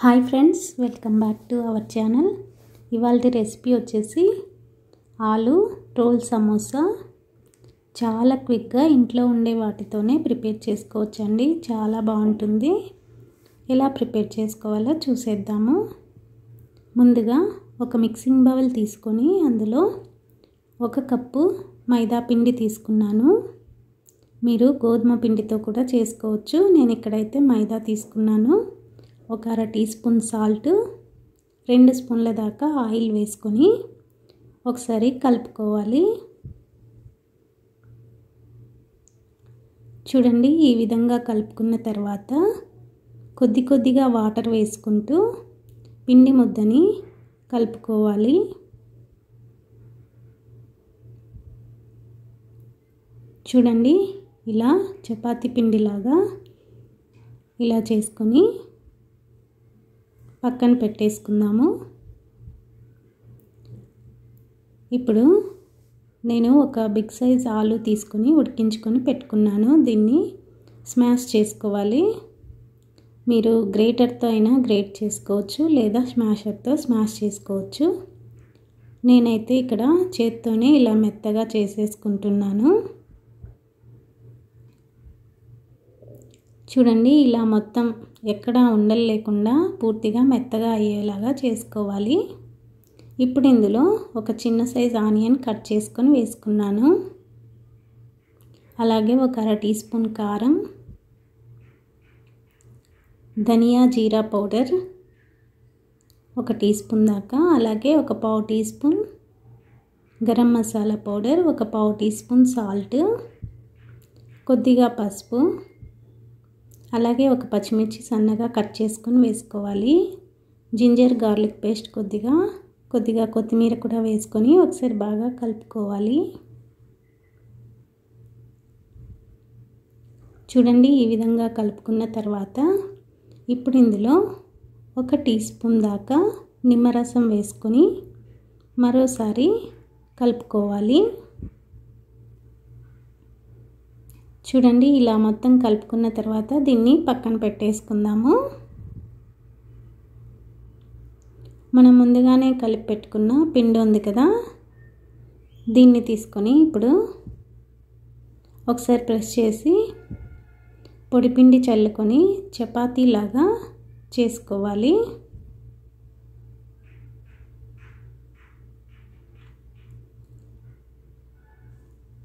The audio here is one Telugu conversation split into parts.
Hi friends, welcome back to our channel. ఇవాల్టి రెసిపీ వచ్చేసి ఆలు రోల్ సమోసా. చాలా క్విక్గా ఇంట్లో ఉండే వాటితోనే ప్రిపేర్ చేసుకోవచ్చండి. చాలా బాగుంటుంది. ఎలా ప్రిపేర్ చేసుకోవాలో చూసేద్దాము. ముందుగా ఒక మిక్సింగ్ బౌల్ తీసుకొని అందులో 1 కప్పు మైదా పిండి తీసుకున్నాను. మీరు గోధుమ పిండితో కూడా చేసుకోవచ్చు. నేను ఇక్కడైతే మైదా తీసుకున్నాను. 1/2 టీ స్పూన్ సాల్ట్, 2 స్పూన్ల దాకా ఆయిల్ వేసుకొని ఒకసారి కలుపుకోవాలి. చూడండి, ఈ విధంగా కలుపుకున్న తర్వాత కొద్దిగా వాటర్ వేసుకుంటూ పిండి ముద్దని కలుపుకోవాలి. చూడండి, ఇలా చపాతీ పిండిలాగా ఇలా చేసుకొని పక్కన పెట్టేసుకుందాము. ఇప్పుడు నేను ఒక బిగ్ సైజ్ ఆలు తీసుకొని ఉడికించుకొని పెట్టుకున్నాను. దీన్ని స్మాష్ చేసుకోవాలి. మీరు గ్రేటర్తో అయినా గ్రేట్ చేసుకోవచ్చు, లేదా స్మాషర్తో స్మాష్ చేసుకోవచ్చు. నేనైతే ఇక్కడ చేత్తోనే ఇలా మెత్తగా చేసేసుకుంటున్నాను. చూడండి, ఇలా మొత్తం ఎక్కడ ఉండలు లేకుండా పూర్తిగా మెత్తగా అయ్యేలాగా చేసుకోవాలి. ఇప్పుడు ఇందులో ఒక చిన్న సైజ్ ఆనియన్ కట్ చేసుకొని వేసుకున్నాను. అలాగే 1/2 టీ స్పూన్ కారం, ధనియా జీరా పౌడర్ 1 టీ స్పూన్ దాకా, అలాగే 1/4 teaspoon garam masala powder, 1/4 teaspoon salt, కొద్దిగా పసుపు, అలాగే 1 పచ్చిమిర్చి సన్నగా కట్ చేసుకొని వేసుకోవాలి. జింజర్ గార్లిక్ పేస్ట్ కొద్దిగా కొత్తిమీర కూడా వేసుకొని ఒకసారి బాగా కలుపుకోవాలి. చూడండి, ఈ విధంగా కలుపుకున్న తర్వాత ఇప్పుడు ఇందులో 1 టీ స్పూన్ దాకా నిమ్మరసం వేసుకొని మరోసారి కలుపుకోవాలి. చూడండి, ఇలా మొత్తం కలుపుకున్న తర్వాత దీన్ని పక్కన పెట్టేసుకుందాము. మనం ముందుగానే కలిపి పెట్టుకున్న పిండి ఉంది కదా, దీన్ని తీసుకొని ఇప్పుడు ఒకసారి ప్రెస్ చేసి పొడి పిండి చల్లుకొని చపాతీలాగా చేసుకోవాలి.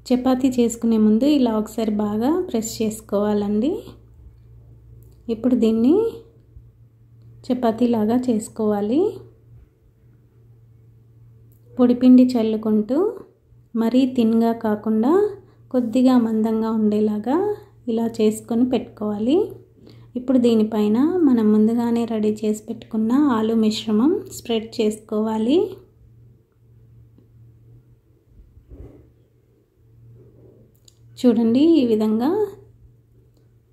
చపాతీ చేసుకునే ముందు ఇలా ఒకసారి బాగా ప్రెస్ చేసుకోవాలండి. ఇప్పుడు దీన్ని చపాతీలాగా చేసుకోవాలి. పొడిపిండి చల్లుకుంటూ మరీ థిన్గా కాకుండా కొద్దిగా మందంగా ఉండేలాగా ఇలా చేసుకొని పెట్టుకోవాలి. ఇప్పుడు దీనిపైన మనం ముందుగానే రెడీ చేసి పెట్టుకున్న ఆలు మిశ్రమం స్ప్రెడ్ చేసుకోవాలి. చూడండి, ఈ విధంగా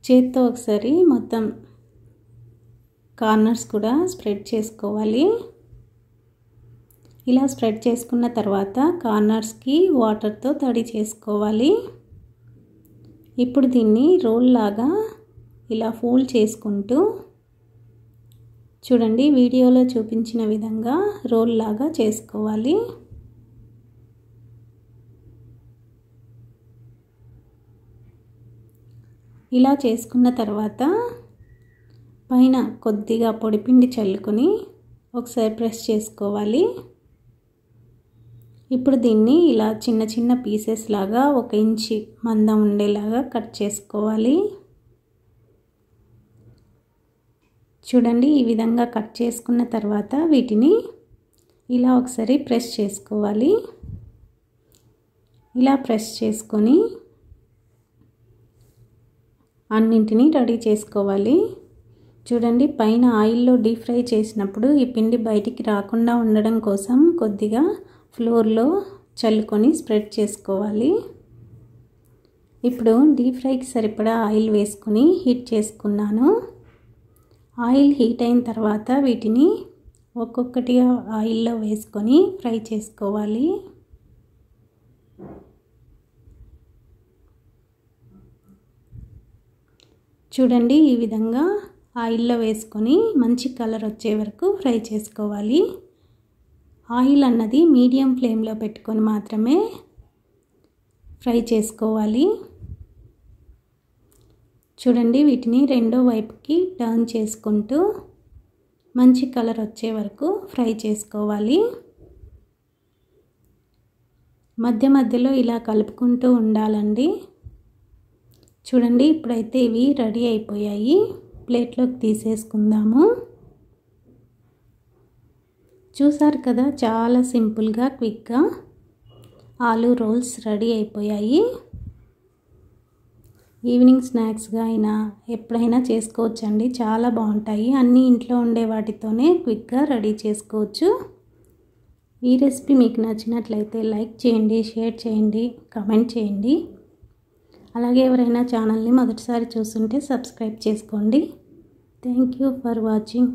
చేత్తో ఒకసారి మొత్తం కార్నర్స్ కూడా స్ప్రెడ్ చేసుకోవాలి. ఇలా స్ప్రెడ్ చేసుకున్న తర్వాత కార్నర్స్కి వాటర్తో తడి చేసుకోవాలి. ఇప్పుడు దీన్ని రోల్ లాగా ఇలా ఫోల్డ్ చేసుకుంటూ చూడండి, వీడియోలో చూపించిన విధంగా రోల్ లాగా చేసుకోవాలి. ఇలా చేసుకున్న తర్వాత పైన కొద్దిగా పొడిపిండి చల్లుకొని ఒకసారి ప్రెస్ చేసుకోవాలి. ఇప్పుడు దీన్ని ఇలా చిన్న పీసెస్ లాగా 1 ఇంచు మందం ఉండేలాగా కట్ చేసుకోవాలి. చూడండి, ఈ విధంగా కట్ చేసుకున్న తర్వాత వీటిని ఇలా ఒకసారి ప్రెస్ చేసుకోవాలి. ఇలా ప్రెస్ చేసుకొని అన్నింటినీ రెడీ చేసుకోవాలి. చూడండి, పైన ఆయిల్లో డీప్ ఫ్రై చేసినప్పుడు ఈ పిండి బయటికి రాకుండా ఉండడం కోసం కొద్దిగా ఫ్లోర్లో చల్లుకొని స్ప్రెడ్ చేసుకోవాలి. ఇప్పుడు డీప్ ఫ్రైకి సరిపడా ఆయిల్ వేసుకొని హీట్ చేసుకున్నాను. ఆయిల్ హీట్ అయిన తర్వాత వీటిని ఒక్కొక్కటిగా ఆయిల్లో వేసుకొని ఫ్రై చేసుకోవాలి. చూడండి, ఈ విధంగా ఆయిల్లో వేసుకొని మంచి కలర్ వచ్చే వరకు ఫ్రై చేసుకోవాలి. ఆయిల్ అన్నది మీడియం ఫ్లేమ్లో పెట్టుకొని మాత్రమే ఫ్రై చేసుకోవాలి. చూడండి, వీటిని రెండో వైపుకి టర్న్ చేసుకుంటూ మంచి కలర్ వచ్చే వరకు ఫ్రై చేసుకోవాలి. మధ్య మధ్యలో ఇలా కలుపుకుంటూ ఉండాలండి. చూడండి, ఇప్పుడైతే ఇవి రెడీ అయిపోయాయి. ప్లేట్లోకి తీసేసుకుందాము. చూసారు కదా, చాలా సింపుల్గా క్విక్గా ఆలూ రోల్స్ రెడీ అయిపోయాయి. ఈవినింగ్ స్నాక్స్గా అయినా ఎప్పుడైనా చేసుకోవచ్చండి. చాలా బాగుంటాయి. అన్నీ ఇంట్లో ఉండే వాటితోనే క్విక్గా రెడీ చేసుకోవచ్చు. ఈ రెసిపీ మీకు నచ్చినట్లయితే లైక్ చేయండి, షేర్ చేయండి, కామెంట్ చేయండి. అలాగే ఎవరైనా ఛానల్ని మొదటిసారి చూస్తుంటే సబ్స్క్రైబ్ చేసుకోండి. Thank you for watching.